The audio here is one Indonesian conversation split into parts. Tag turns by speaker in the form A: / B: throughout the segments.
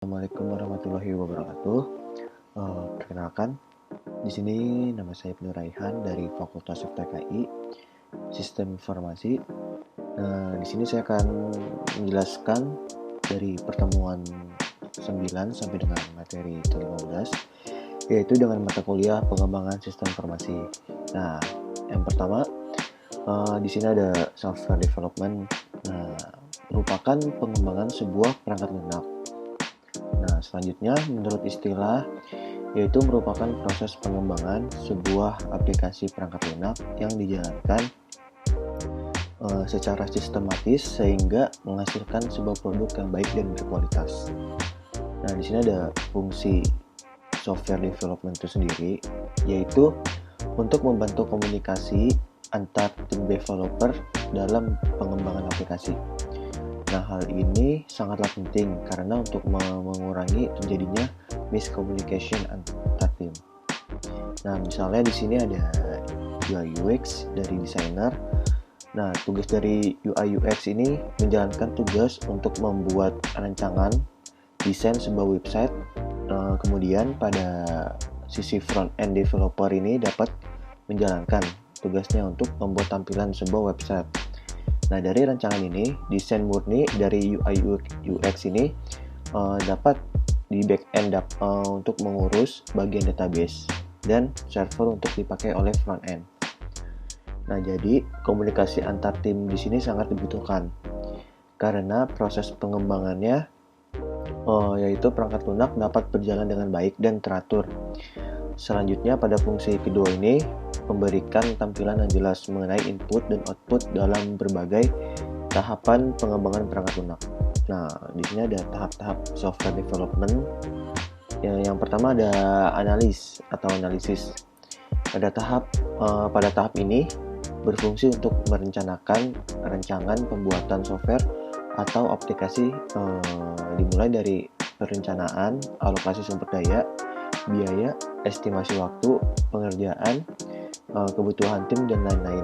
A: Assalamualaikum warahmatullahi wabarakatuh. Perkenalkan, di sini nama saya Ibnu Raihan dari Fakultas FTKI Sistem Informasi. Di sini saya akan menjelaskan dari pertemuan 9 sampai dengan materi ke-15, yaitu dengan mata kuliah pengembangan sistem informasi. Nah, yang pertama, di sini ada software development. Merupakan pengembangan sebuah perangkat lunak. Nah, selanjutnya menurut istilah yaitu merupakan proses pengembangan sebuah aplikasi perangkat lunak yang dijalankan secara sistematis sehingga menghasilkan sebuah produk yang baik dan berkualitas. Nah, di sini ada fungsi software development itu sendiri, yaitu untuk membantu komunikasi antar tim developer dalam pengembangan aplikasi. Nah, hal ini sangatlah penting karena untuk mengurangi terjadinya miscommunication antar tim. Nah, misalnya di sini ada UI UX dari desainer. Nah, tugas dari UI UX ini menjalankan tugas untuk membuat rancangan desain sebuah website. Kemudian pada sisi front end developer ini dapat menjalankan tugasnya untuk membuat tampilan sebuah website. Nah, dari rancangan ini, desain murni dari UI UX ini dapat di back-end untuk mengurus bagian database dan server untuk dipakai oleh front-end. Nah, jadi komunikasi antar tim di sini sangat dibutuhkan karena proses pengembangannya yaitu perangkat lunak dapat berjalan dengan baik dan teratur. Selanjutnya pada fungsi kedua ini memberikan tampilan yang jelas mengenai input dan output dalam berbagai tahapan pengembangan perangkat lunak. Nah, di sini ada tahap-tahap software development. Yang pertama ada analis atau analisis. Pada tahap ini berfungsi untuk merencanakan rancangan pembuatan software atau aplikasi, dimulai dari perencanaan, alokasi sumber daya, biaya, estimasi waktu, pengerjaan, kebutuhan tim dan lain-lain.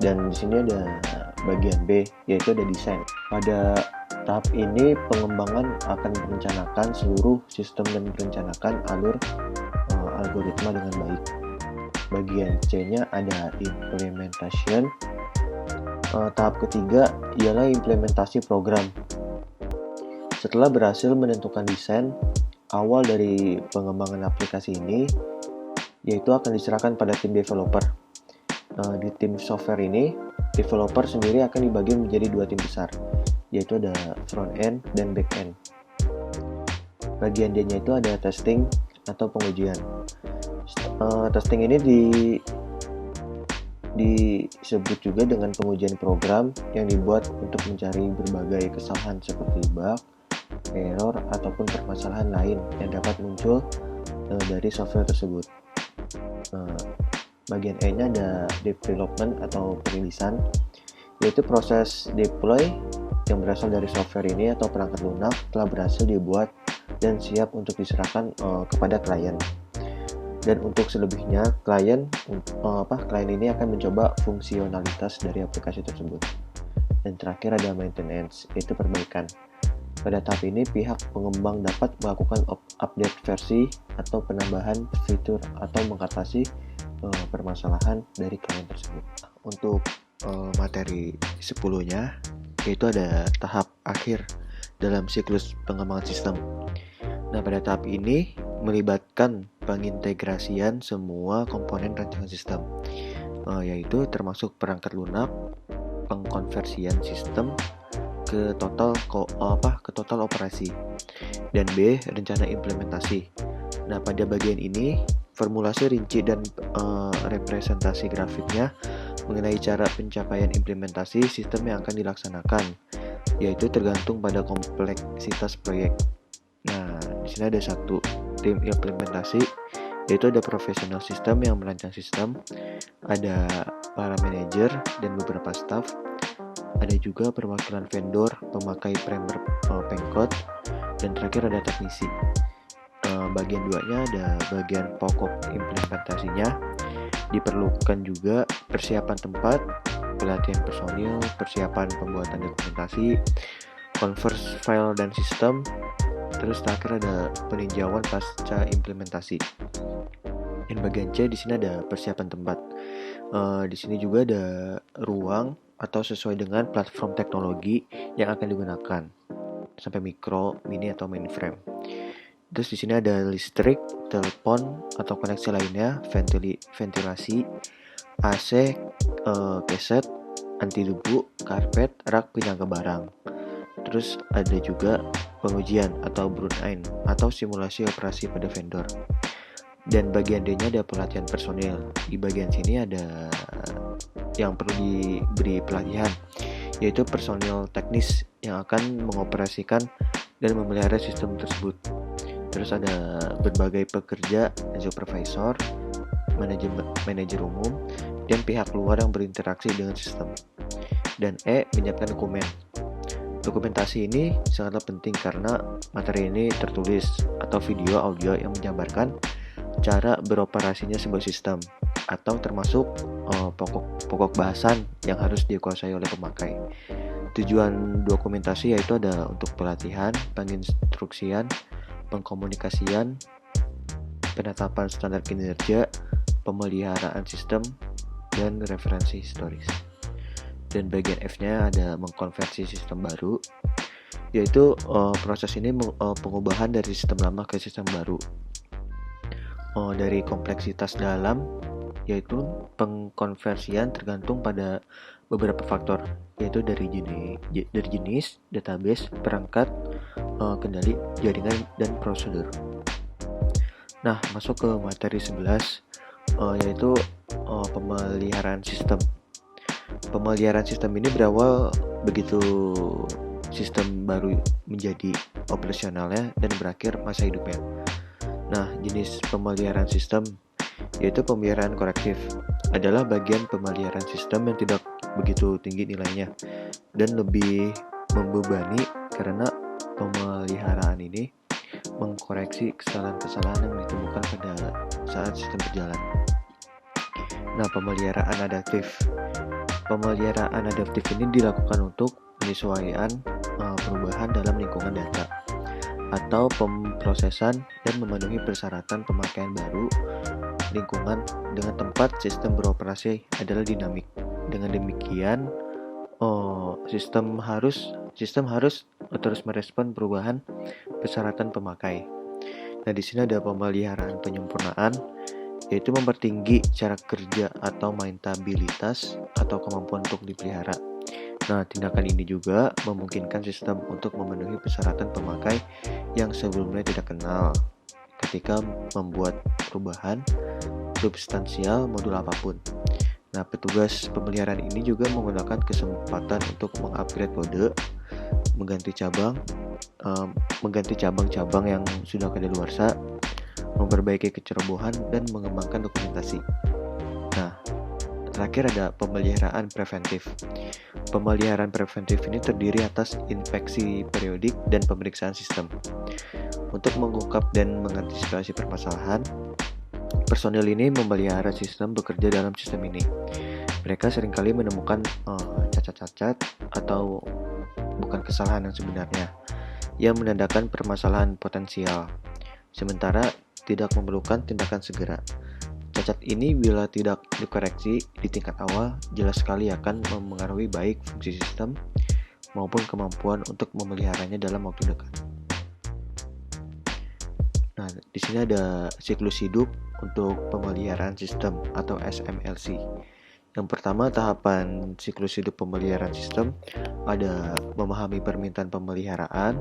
A: Dan di sini ada bagian B, yaitu ada desain. Pada tahap ini pengembangan akan merencanakan seluruh sistem dan merencanakan alur algoritma dengan baik. Bagian C-nya ada implementation. Tahap ketiga ialah implementasi program. Setelah berhasil menentukan desain awal dari pengembangan aplikasi ini, yaitu akan diserahkan pada tim developer. Di tim software ini, developer sendiri akan dibagi menjadi dua tim besar, yaitu ada front end dan back end. Bagian D-nya itu ada testing atau pengujian. Testing ini disebut juga dengan pengujian program yang dibuat untuk mencari berbagai kesalahan seperti bug, error, ataupun permasalahan lain yang dapat muncul dari software tersebut. Bagian E-nya ada development atau perilisan, yaitu proses deploy yang berasal dari software ini atau perangkat lunak telah berhasil dibuat dan siap untuk diserahkan kepada klien. Dan untuk selebihnya, klien ini akan mencoba fungsionalitas dari aplikasi tersebut. Dan terakhir ada maintenance, yaitu perbaikan. Pada tahap ini, pihak pengembang dapat melakukan update versi atau penambahan fitur atau mengatasi permasalahan dari klien tersebut. Untuk materi 10-nya, yaitu ada tahap akhir dalam siklus pengembangan sistem. Nah, pada tahap ini melibatkan pengintegrasian semua komponen rancangan sistem, yaitu termasuk perangkat lunak, pengkonversian sistem ke total operasi, dan B, rencana implementasi. Nah, pada bagian ini formulasi rinci dan representasi grafiknya mengenai cara pencapaian implementasi sistem yang akan dilaksanakan, yaitu tergantung pada kompleksitas proyek. Nah, di sini ada satu tim implementasi, yaitu ada profesional sistem yang merancang sistem, ada para manajer dan beberapa staff, ada juga perwakilan vendor, pemakai primer pengkode, dan terakhir ada teknisi. Bagian 2-nya ada bagian pokok implementasinya. Diperlukan juga persiapan tempat, pelatihan personil, persiapan pembuatan dokumentasi, konvers file dan sistem, Terus terakhir ada peninjauan pasca implementasi. Dan bagian C di sini ada persiapan tempat. Di sini juga ada ruang atau sesuai dengan platform teknologi yang akan digunakan, sampai mikro, mini atau mainframe. Terus di sini ada listrik, telepon atau koneksi lainnya, ventilasi, AC, keset, anti debu, karpet, rak penyangga barang. Terus ada juga pengujian atau burn-in atau simulasi operasi pada vendor. Dan bagian D-nya ada pelatihan personil. Di bagian sini ada yang perlu diberi pelatihan, yaitu personil teknis yang akan mengoperasikan dan memelihara sistem tersebut. Terus ada berbagai pekerja, supervisor, manajer umum, dan pihak luar yang berinteraksi dengan sistem. Dan E, menyiapkan dokumen. Dokumentasi ini sangatlah penting karena materi ini tertulis atau video audio yang menjabarkan cara beroperasinya sebuah sistem atau termasuk pokok bahasan yang harus dikuasai oleh pemakai. Tujuan dokumentasi yaitu ada untuk pelatihan, penginstruksian, pengkomunikasian, penetapan standar kinerja, pemeliharaan sistem, dan referensi historis. Dan bagian F-nya ada mengkonversi sistem baru, yaitu proses ini pengubahan dari sistem lama ke sistem baru. Dari kompleksitas dalam, yaitu pengkonversian tergantung pada beberapa faktor, yaitu dari jenis database, perangkat, kendali, jaringan, dan prosedur. Nah, masuk ke materi 11, yaitu pemeliharaan sistem. Pemeliharaan sistem ini berawal begitu sistem baru menjadi operasionalnya dan berakhir masa hidupnya. Nah, jenis pemeliharaan sistem yaitu pemeliharaan korektif adalah bagian pemeliharaan sistem yang tidak begitu tinggi nilainya dan lebih membebani karena pemeliharaan ini mengkoreksi kesalahan-kesalahan yang ditemukan pada saat sistem berjalan. Nah, pemeliharaan adaptif. Pemeliharaan adaptif ini dilakukan untuk penyesuaian perubahan dalam lingkungan data atau pemrosesan dan memenuhi persyaratan pemakaian baru lingkungan dengan tempat sistem beroperasi adalah dinamik. Dengan demikian, sistem harus terus merespon perubahan persyaratan pemakai. Nah, di sini ada pemeliharaan penyempurnaan, yaitu mempertinggi cara kerja atau maintainabilitas atau kemampuan untuk dipelihara. Nah, tindakan ini juga memungkinkan sistem untuk memenuhi persyaratan pemakai yang sebelumnya tidak kenal ketika membuat perubahan substansial modul apapun. Nah, petugas pemeliharaan ini juga menggunakan kesempatan untuk mengupgrade kode, mengganti cabang-cabang yang sudah kadaluarsa, memperbaiki kecerobohan, dan mengembangkan dokumentasi. Nah, terakhir ada pemeliharaan preventif. Pemeliharaan preventif ini terdiri atas inspeksi periodik dan pemeriksaan sistem. Untuk mengungkap dan mengantisipasi permasalahan, personil ini memelihara sistem bekerja dalam sistem ini. Mereka seringkali menemukan cacat-cacat atau bukan kesalahan yang sebenarnya yang menandakan permasalahan potensial, sementara tidak memerlukan tindakan segera. Cacat ini bila tidak dikoreksi di tingkat awal jelas sekali akan memengaruhi baik fungsi sistem maupun kemampuan untuk memeliharanya dalam waktu dekat. Nah, di sini ada siklus hidup untuk pemeliharaan sistem atau SMLC. Yang pertama, tahapan siklus hidup pemeliharaan sistem ada memahami permintaan pemeliharaan,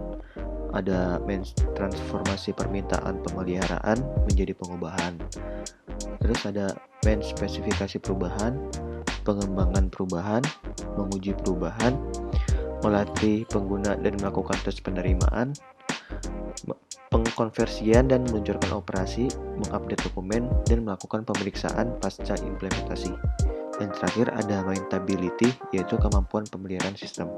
A: ada transformasi permintaan pemeliharaan menjadi pengubahan. Terus ada spesifikasi perubahan, pengembangan perubahan, menguji perubahan, melatih pengguna dan melakukan tes penerimaan, pengkonversian dan meluncurkan operasi, mengupdate dokumen, dan melakukan pemeriksaan pasca implementasi. Dan terakhir ada maintainability, yaitu kemampuan pemeliharaan sistem.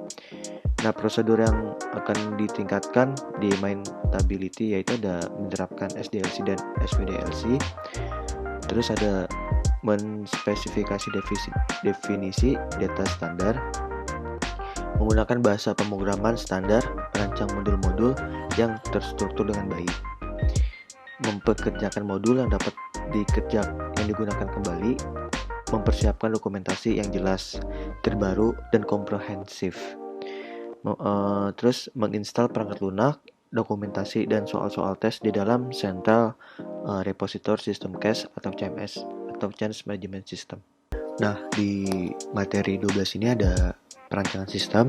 A: Nah, prosedur yang akan ditingkatkan di maintainability yaitu ada menerapkan SDLC dan SPDLC. Terus ada menspesifikasi definisi data standar, menggunakan bahasa pemrograman standar merancang modul-modul yang terstruktur dengan baik, mempekerjakan modul yang dapat digunakan kembali, mempersiapkan dokumentasi yang jelas, terbaru, dan komprehensif. Terus menginstal perangkat lunak, dokumentasi, dan soal-soal tes di dalam Central Repository System Cache atau CMS atau Change Management System. Nah, di materi 12 ini ada perancangan sistem,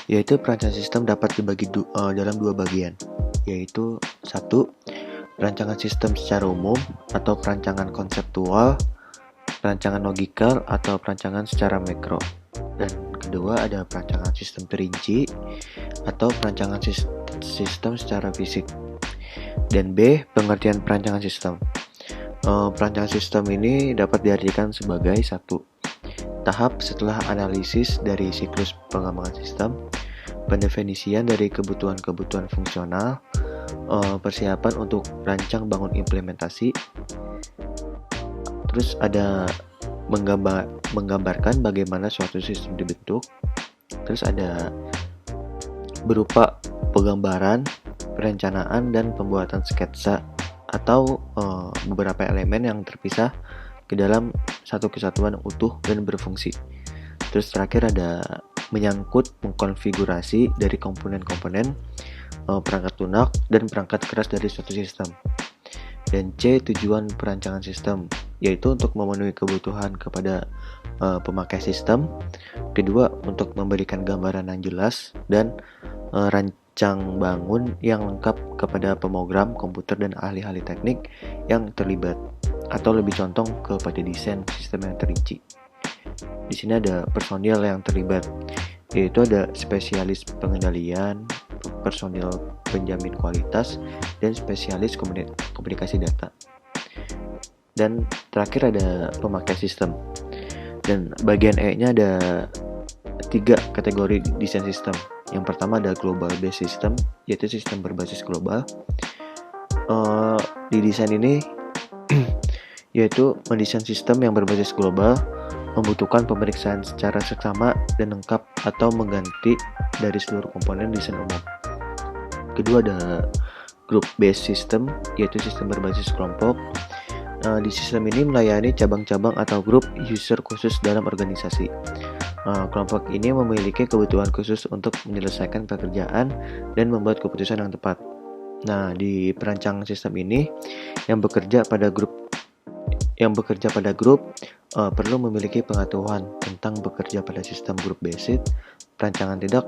A: yaitu perancangan sistem dapat dibagi dalam dua bagian, yaitu 1. Perancangan sistem secara umum atau perancangan konseptual, perancangan logikal atau perancangan secara makro. Dan kedua ada perancangan sistem terinci atau perancangan sistem secara fisik. Dan B, pengertian perancangan sistem. Perancangan sistem ini dapat diartikan sebagai 1. Tahap setelah analisis dari siklus pengembangan sistem, pendefinisian dari kebutuhan-kebutuhan fungsional, persiapan untuk rancang bangun implementasi. Terus ada menggambarkan bagaimana suatu sistem dibentuk. Terus ada berupa penggambaran, perencanaan, dan pembuatan sketsa atau beberapa elemen yang terpisah ke dalam satu kesatuan utuh dan berfungsi. Terus terakhir ada menyangkut mengkonfigurasi dari komponen-komponen, perangkat lunak, dan perangkat keras dari suatu sistem. Dan C, tujuan perancangan sistem, yaitu untuk memenuhi kebutuhan kepada pemakai sistem. Kedua, untuk memberikan gambaran yang jelas dan rancang bangun yang lengkap kepada pemrogram komputer dan ahli-ahli teknik yang terlibat, atau lebih condong kepada desain sistem yang terinci. Di sini ada personil yang terlibat, yaitu ada spesialis pengendalian, personil penjamin kualitas, dan spesialis komunikasi data. Dan terakhir ada pemakai sistem. Dan bagian E-nya ada 3 kategori desain sistem. Yang pertama ada global based system, yaitu sistem berbasis global. Di desain ini yaitu mendesain sistem yang berbasis global membutuhkan pemeriksaan secara seksama dan lengkap atau mengganti dari seluruh komponen desain umum. Kedua ada group based system, yaitu sistem berbasis kelompok. Di sistem ini melayani cabang-cabang atau grup user khusus dalam organisasi. Kelompok ini memiliki kebutuhan khusus untuk menyelesaikan pekerjaan dan membuat keputusan yang tepat. Nah, di perancangan sistem ini yang bekerja pada grup perlu memiliki pengetahuan tentang bekerja pada sistem group based. Perancangan tidak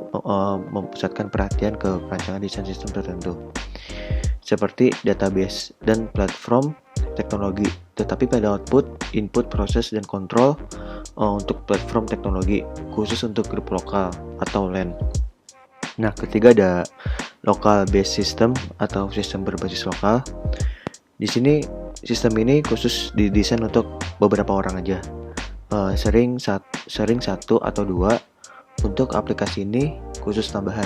A: memusatkan perhatian ke perancangan desain sistem tertentu, seperti database dan platform teknologi, tetapi pada output, input, proses, dan kontrol untuk platform teknologi, khusus untuk grup lokal atau LAN. Nah, ketiga ada local based system atau sistem berbasis lokal. Di sini sistem ini khusus didesain untuk beberapa orang aja, sering satu atau dua. Untuk aplikasi ini khusus tambahan.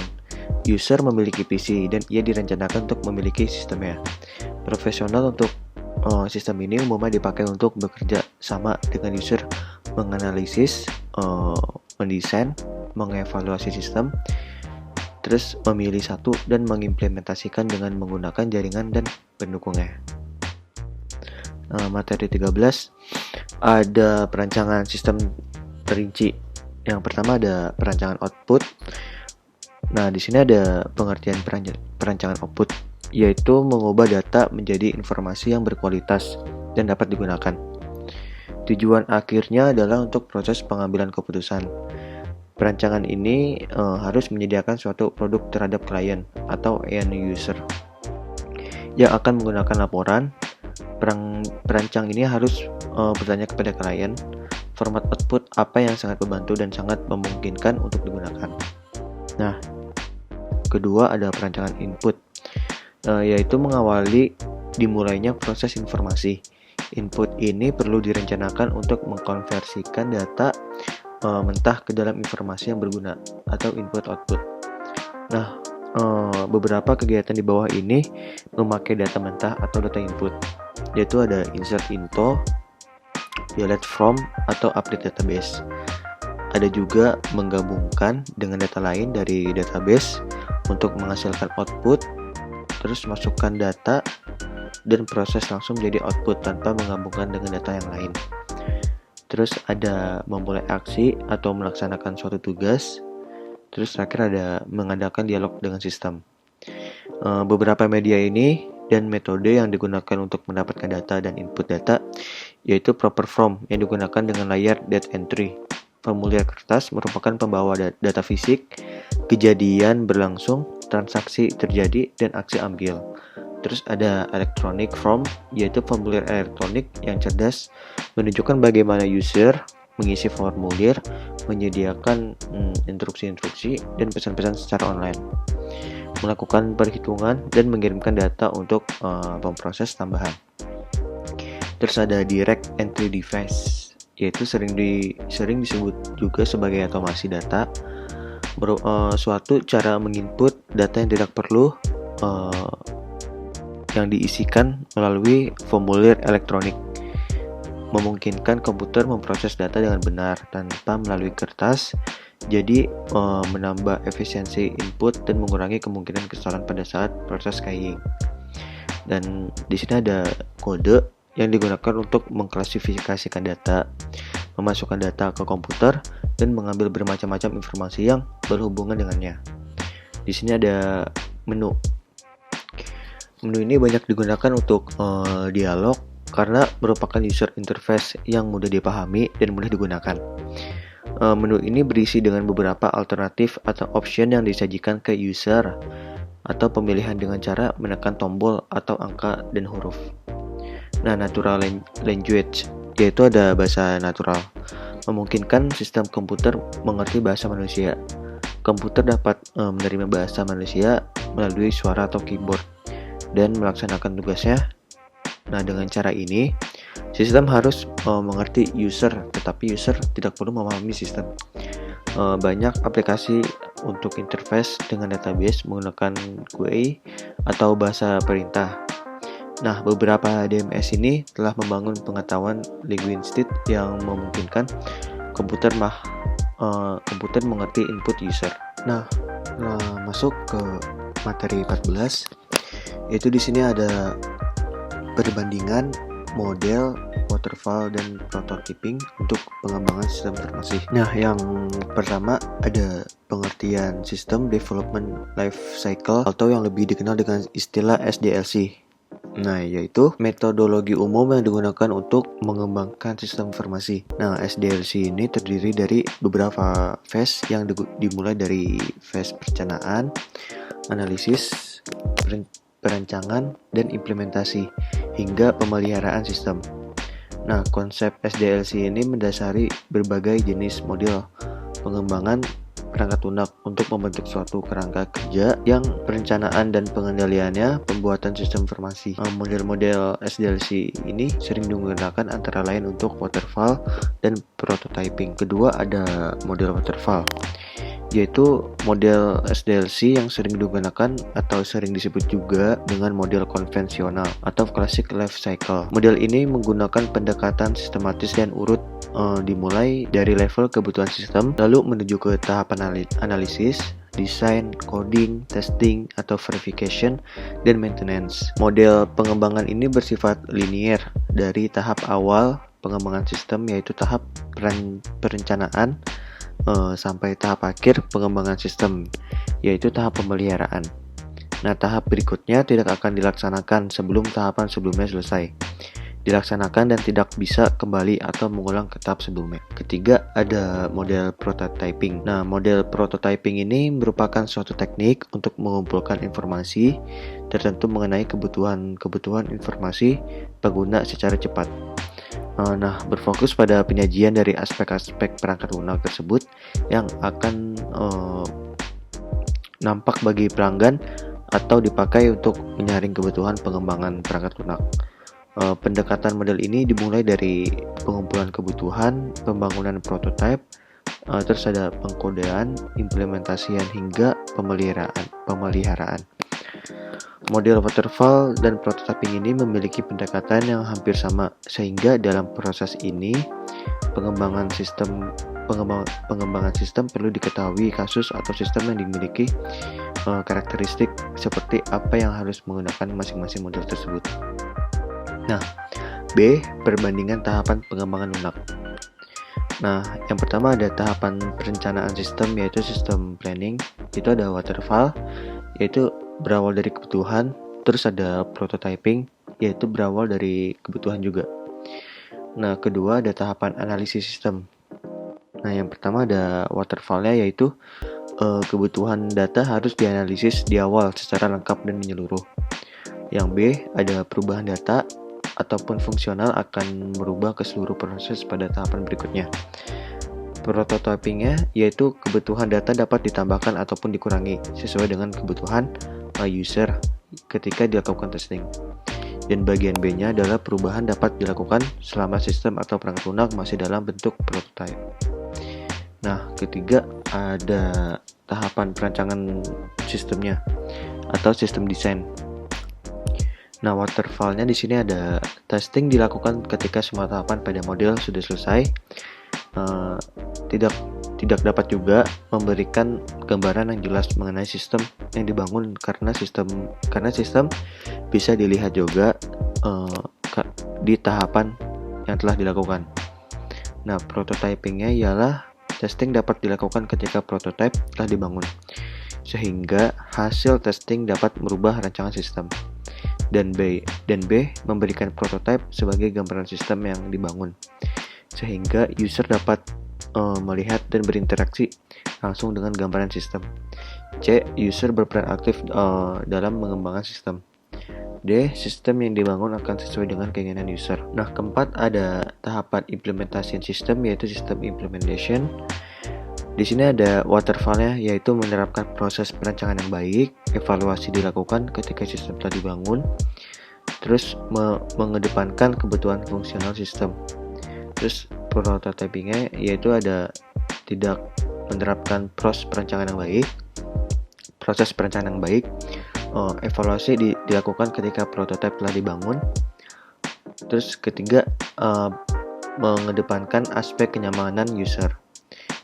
A: User memiliki PC dan ia direncanakan untuk memiliki sistemnya. Profesional untuk sistem ini umumnya dipakai untuk bekerja sama dengan user, menganalisis, mendesain, mengevaluasi sistem, terus memilih satu dan mengimplementasikan dengan menggunakan jaringan dan pendukungnya. Materi 13 ada perancangan sistem terinci. Yang pertama ada perancangan output. Nah, di sini ada pengertian perancangan output, yaitu mengubah data menjadi informasi yang berkualitas dan dapat digunakan. Tujuan akhirnya adalah untuk proses pengambilan keputusan. Perancangan ini harus menyediakan suatu produk terhadap klien atau end user yang akan menggunakan laporan. Perancang ini harus bertanya kepada klien format output apa yang sangat membantu dan sangat memungkinkan untuk digunakan. Nah, kedua ada perancangan input, yaitu mengawali dimulainya proses informasi. Input ini perlu direncanakan untuk mengkonversikan data mentah ke dalam informasi yang berguna atau input output. Nah, beberapa kegiatan di bawah ini memakai data mentah atau data input, yaitu ada insert into, delete from, atau update database. ada juga menggabungkan dengan data lain dari database untuk menghasilkan output, terus masukkan data dan proses langsung menjadi output tanpa menggabungkan dengan data yang lain. Terus ada memulai aksi atau melaksanakan suatu tugas. Terus terakhir ada mengadakan dialog dengan sistem. Beberapa media ini dan metode yang digunakan untuk mendapatkan data dan input data yaitu proper form yang digunakan dengan layar data entry. Formulir kertas merupakan pembawa data fisik, kejadian berlangsung, transaksi terjadi, dan aksi ambil. Terus ada electronic form, yaitu formulir elektronik yang cerdas, menunjukkan bagaimana user mengisi formulir, menyediakan instruksi-instruksi dan pesan-pesan secara online, melakukan perhitungan dan mengirimkan data untuk pemproses tambahan. Terus ada direct entry device, yaitu sering disebut juga sebagai otomasi data, suatu cara menginput data yang tidak perlu yang diisikan melalui formulir elektronik, memungkinkan komputer memproses data dengan benar tanpa melalui kertas, jadi menambah efisiensi input dan mengurangi kemungkinan kesalahan pada saat proses keying. Dan di sini ada kode yang digunakan untuk mengklasifikasikan data, memasukkan data ke komputer, dan mengambil bermacam-macam informasi yang berhubungan dengannya. Di sini ada menu. Menu ini banyak digunakan untuk dialog karena merupakan user interface yang mudah dipahami dan mudah digunakan. Menu ini berisi dengan beberapa alternatif atau option yang disajikan ke user atau pemilihan dengan cara menekan tombol atau angka dan huruf. Nah, natural language, yaitu ada bahasa natural, memungkinkan sistem komputer mengerti bahasa manusia. Komputer dapat menerima bahasa manusia melalui suara atau keyboard dan melaksanakan tugasnya. Nah, dengan cara ini, sistem harus mengerti user, tetapi user tidak perlu memahami sistem. Banyak aplikasi untuk interface dengan database menggunakan GUI atau bahasa perintah. Nah, beberapa DMS ini telah membangun pengetahuan linguistik yang memungkinkan komputer mengerti input user. Nah, masuk ke materi 14. Itu di sini ada perbandingan model waterfall dan prototyping untuk pengembangan sistem informasi. Nah, yang pertama ada pengertian System Development Life Cycle atau yang lebih dikenal dengan istilah SDLC. Nah, yaitu metodologi umum yang digunakan untuk mengembangkan sistem informasi. Nah, SDLC ini terdiri dari beberapa phase yang dimulai dari phase perencanaan, analisis, perancangan, dan implementasi, hingga pemeliharaan sistem. Nah, konsep SDLC ini mendasari berbagai jenis model pengembangan perangkat lunak untuk membentuk suatu kerangka kerja yang perencanaan dan pengendaliannya pembuatan sistem informasi. Model-model SDLC ini sering digunakan antara lain untuk waterfall dan prototyping. Kedua ada model waterfall, yaitu model SDLC yang sering digunakan atau sering disebut juga dengan model konvensional atau classic life cycle. Model ini menggunakan pendekatan sistematis dan urut, dimulai dari level kebutuhan sistem lalu menuju ke tahap analisis, desain, coding, testing, atau verification, dan maintenance. Model pengembangan ini bersifat linear dari tahap awal pengembangan sistem, yaitu tahap perencanaan, sampai tahap akhir pengembangan sistem, yaitu tahap pemeliharaan. Nah, tahap berikutnya tidak akan dilaksanakan sebelum tahapan sebelumnya selesai dilaksanakan dan tidak bisa kembali atau mengulang ke tahap sebelumnya. Ketiga, ada model prototyping. Nah, model prototyping ini merupakan suatu teknik untuk mengumpulkan informasi tertentu mengenai kebutuhan informasi pengguna secara cepat. Nah, berfokus pada penyajian dari aspek-aspek perangkat lunak tersebut yang akan nampak bagi pelanggan atau dipakai untuk menyaring kebutuhan pengembangan perangkat lunak. Pendekatan model ini dimulai dari pengumpulan kebutuhan, pembangunan prototipe, terus ada pengkodean, implementasian hingga pemeliharaan. Model waterfall dan prototyping ini memiliki pendekatan yang hampir sama, sehingga dalam proses ini pengembangan sistem pengembangan sistem perlu diketahui kasus atau sistem yang dimiliki karakteristik seperti apa yang harus menggunakan masing-masing model tersebut. Nah, B. Perbandingan tahapan pengembangan lunak. Nah, yang pertama ada tahapan perencanaan sistem, yaitu sistem planning. Itu ada waterfall, yaitu berawal dari kebutuhan. Terus ada prototyping, yaitu berawal dari kebutuhan juga. Nah, kedua ada tahapan analisis sistem. Nah, yang pertama ada waterfall-nya, yaitu kebutuhan data harus dianalisis di awal secara lengkap dan menyeluruh. Yang B ada perubahan data ataupun fungsional akan merubah ke seluruh proses pada tahapan berikutnya. Prototypingnya yaitu kebutuhan data dapat ditambahkan ataupun dikurangi sesuai dengan kebutuhan user ketika dilakukan testing. Dan bagian B-nya adalah perubahan dapat dilakukan selama sistem atau perangkat lunak masih dalam bentuk prototype. Nah, ketiga ada tahapan perancangan sistemnya atau sistem desain. Nah, waterfall-nya di sini ada testing dilakukan ketika semua tahapan pada model sudah selesai. Tidak dapat juga memberikan gambaran yang jelas mengenai sistem yang dibangun karena sistem bisa dilihat juga di tahapan yang telah dilakukan. Nah, prototyping-nya ialah testing dapat dilakukan ketika prototype telah dibangun, sehingga hasil testing dapat merubah rancangan sistem. Dan B memberikan prototype sebagai gambaran sistem yang dibangun, sehingga user dapat melihat dan berinteraksi langsung dengan gambaran sistem. C. User berperan aktif dalam mengembangkan sistem. D. Sistem yang dibangun akan sesuai dengan keinginan user. Nah, keempat ada tahapan implementasi sistem, yaitu sistem implementation. Di sini ada waterfall-nya, yaitu menerapkan proses perancangan yang baik, evaluasi dilakukan ketika sistem telah dibangun, terus mengedepankan kebutuhan fungsional sistem. Terus prototyping-nya yaitu ada tidak menerapkan proses perancangan yang baik, evaluasi dilakukan ketika prototipe telah dibangun. Terus ketiga mengedepankan aspek kenyamanan user.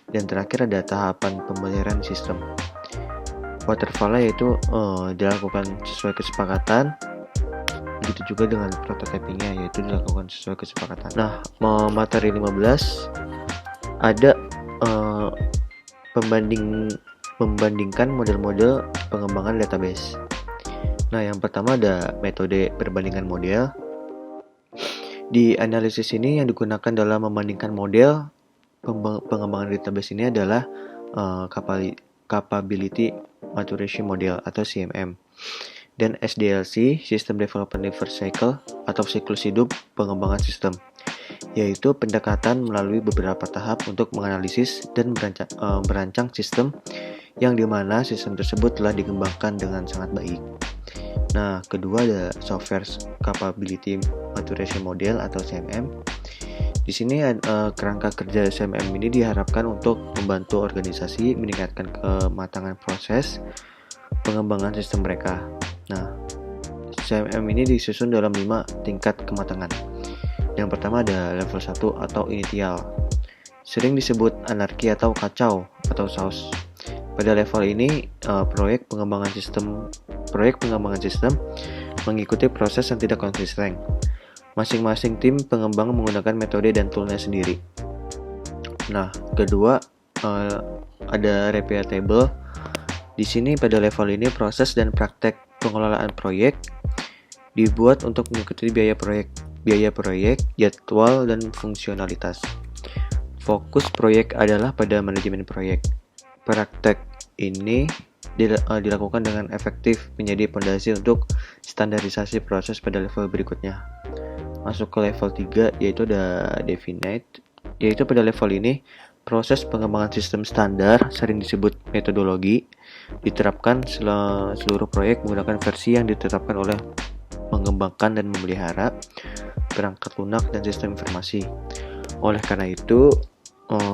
A: Dan terakhir ada tahapan pemeliharaan sistem. Waterfall-nya yaitu dilakukan sesuai kesepakatan. Begitu juga dengan prototyping-nya, yaitu dilakukan sesuai kesepakatan. Nah, materi 15 ada membandingkan model-model pengembangan database. Nah, yang pertama ada metode perbandingan model. Di analisis ini yang digunakan dalam membandingkan model pengembangan database ini adalah Capability Maturation Model atau CMM, dan SDLC, System Development Life Cycle atau siklus hidup pengembangan sistem, yaitu pendekatan melalui beberapa tahap untuk menganalisis dan merancang sistem yang dimana sistem tersebut telah dikembangkan dengan sangat baik. Nah, kedua ada Software Capability Maturation Model atau CMM. Di sini kerangka kerja CMM ini diharapkan untuk membantu organisasi meningkatkan kematangan proses pengembangan sistem mereka. Nah, CMM ini disusun dalam 5 tingkat kematangan. Yang pertama ada level 1 atau initial. Sering disebut anarki atau kacau atau chaos. Pada level ini, proyek pengembangan sistem mengikuti proses yang tidak konsisten. Masing-masing tim pengembang menggunakan metode dan toolnya sendiri. Nah, kedua ada repeatable. Di sini pada level ini proses dan praktek pengelolaan proyek dibuat untuk mengikuti biaya proyek, jadwal dan fungsionalitas. Fokus proyek adalah pada manajemen proyek. Praktek ini dilakukan dengan efektif menjadi fondasi untuk standarisasi proses pada level berikutnya. Masuk ke level 3 yaitu ada definite, yaitu pada level ini proses pengembangan sistem standar, sering disebut metodologi, diterapkan seluruh proyek menggunakan versi yang ditetapkan oleh mengembangkan dan memelihara perangkat lunak dan sistem informasi. Oleh karena itu,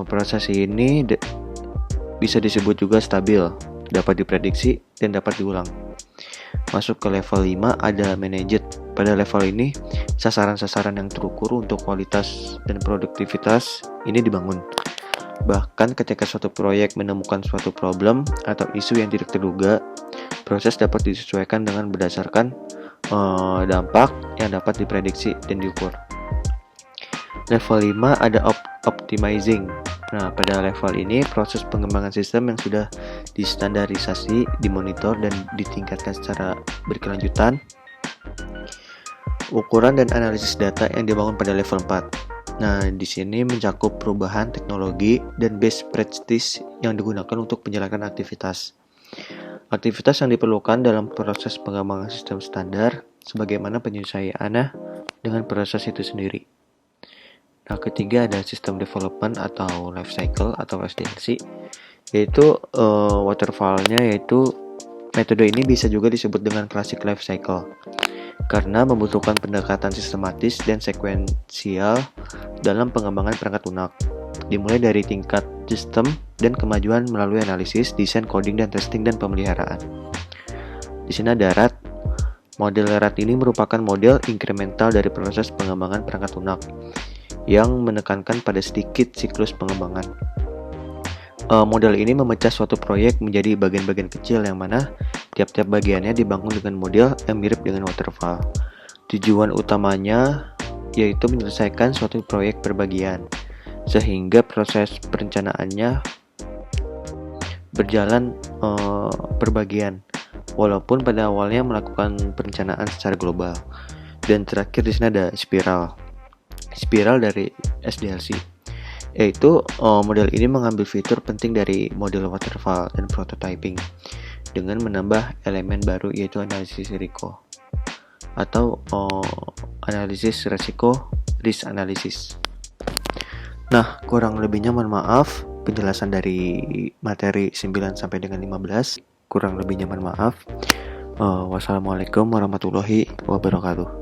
A: proses ini bisa disebut juga stabil, dapat diprediksi dan dapat diulang. Masuk ke level 5 ada managed. Pada level ini, sasaran-sasaran yang terukur untuk kualitas dan produktivitas ini dibangun. Bahkan ketika suatu proyek menemukan suatu problem atau isu yang tidak terduga, proses dapat disesuaikan dengan berdasarkan dampak yang dapat diprediksi dan diukur. Level 5 ada optimizing. Nah, pada level ini proses pengembangan sistem yang sudah distandarisasi, dimonitor dan ditingkatkan secara berkelanjutan. Ukuran dan analisis data yang dibangun pada level 4. Nah, di sini mencakup perubahan teknologi dan best practice yang digunakan untuk menjalankan aktivitas. Aktivitas yang diperlukan dalam proses pengembangan sistem standar, sebagaimana penyesuaiannya dengan proses itu sendiri. Nah, ketiga ada sistem development atau life cycle atau SDLC, yaitu waterfall-nya, yaitu metode ini bisa juga disebut dengan classic life cycle karena membutuhkan pendekatan sistematis dan sekuensial dalam pengembangan perangkat lunak, dimulai dari tingkat sistem dan kemajuan melalui analisis, desain, coding, dan testing dan pemeliharaan. Di sini ada RAT. Model RAT ini merupakan model inkremental dari proses pengembangan perangkat lunak yang menekankan pada sedikit siklus pengembangan. Model ini memecah suatu proyek menjadi bagian-bagian kecil yang mana tiap-tiap bagiannya dibangun dengan model yang mirip dengan waterfall. Tujuan utamanya yaitu menyelesaikan suatu proyek per bagian, sehingga proses perencanaannya berjalan per bagian, walaupun pada awalnya melakukan perencanaan secara global. Dan terakhir di sini ada spiral dari SDLC, yaitu model ini mengambil fitur penting dari model waterfall dan prototyping dengan menambah elemen baru, yaitu analisis risiko atau analisis risiko, risk analysis. Nah, kurang lebihnya mohon maaf, penjelasan dari materi 9 sampai dengan 15 kurang lebihnya mohon maaf. Wassalamualaikum warahmatullahi wabarakatuh.